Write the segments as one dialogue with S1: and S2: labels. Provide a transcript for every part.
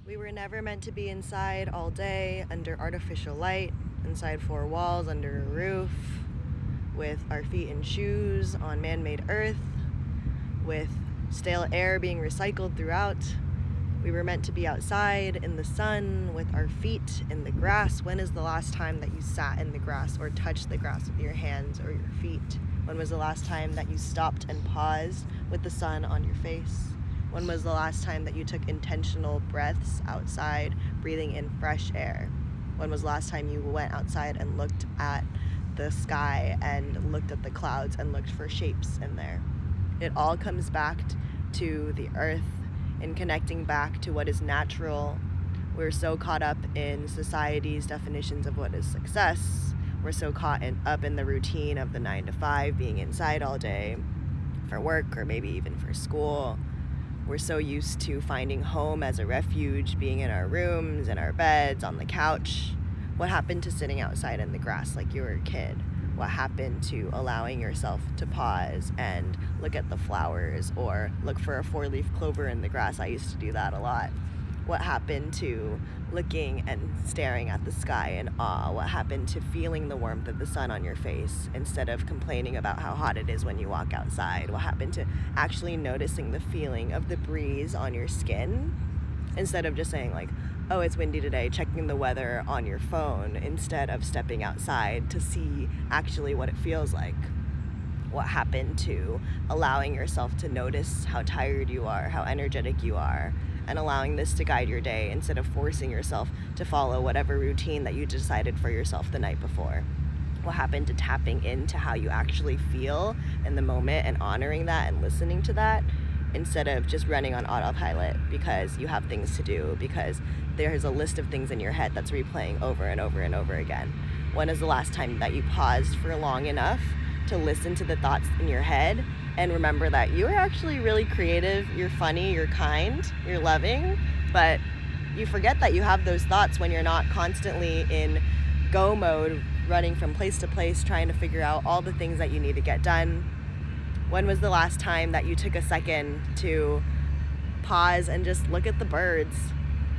S1: We were never meant to be inside all day, under artificial light, inside four walls, under a roof, with our feet in shoes on man-made earth, with stale air being recycled throughout. We were meant to be outside in the sun with our feet in the grass. When is the last time that you sat in the grass or touched the grass with your hands or your feet? When was the last time that you stopped and paused with the sun on your face? When was the last time that you took intentional breaths outside, breathing in fresh air? When was the last time you went outside and looked at the sky and looked at the clouds and looked for shapes in there? It all comes back to the earth and connecting back to what is natural. We're so caught up in society's definitions of what is success. We're so caught up in the routine of the 9 to 5, being inside all day for work or maybe even for school. We're so used to finding home as a refuge, being in our rooms, in our beds, on the couch. What happened to sitting outside in the grass like you were a kid? What happened to allowing yourself to pause and look at the flowers or look for a 4-leaf clover in the grass? I used to do that a lot. What happened to looking and staring at the sky in awe? What happened to feeling the warmth of the sun on your face instead of complaining about how hot it is when you walk outside? What happened to actually noticing the feeling of the breeze on your skin instead of just saying like, oh, it's windy today, checking the weather on your phone instead of stepping outside to see actually what it feels like? What happened to allowing yourself to notice how tired you are, how energetic you are, and allowing this to guide your day instead of forcing yourself to follow whatever routine that you decided for yourself the night before? What happened to tapping into how you actually feel in the moment and honoring that and listening to that instead of just running on autopilot because you have things to do, because there's a list of things in your head that's replaying over and over and over again? When is the last time that you paused for long enough to listen to the thoughts in your head and remember that you are actually really creative, you're funny, you're kind, you're loving, but you forget that you have those thoughts when you're not constantly in go mode, running from place to place, trying to figure out all the things that you need to get done? When was the last time that you took a second to pause and just look at the birds,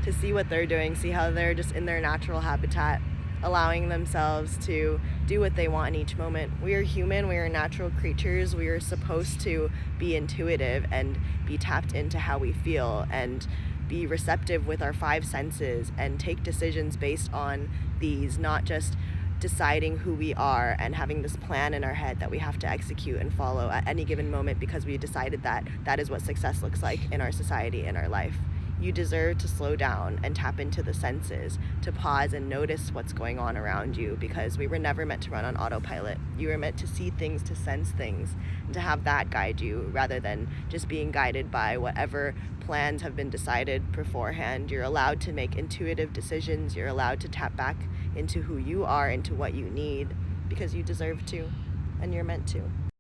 S1: to see what they're doing, see how they're just in their natural habitat, allowing themselves to do what they want in each moment? We are human, we are natural creatures, we are supposed to be intuitive and be tapped into how we feel and be receptive with our 5 senses and take decisions based on these, not just deciding who we are and having this plan in our head that we have to execute and follow at any given moment because we decided that that is what success looks like in our society, in our life. You deserve to slow down and tap into the senses, to pause and notice what's going on around you, because we were never meant to run on autopilot. You were meant to see things, to sense things, and to have that guide you rather than just being guided by whatever plans have been decided beforehand. You're allowed to make intuitive decisions. You're allowed to tap back into who you are, into what you need, because you deserve to, and you're meant to.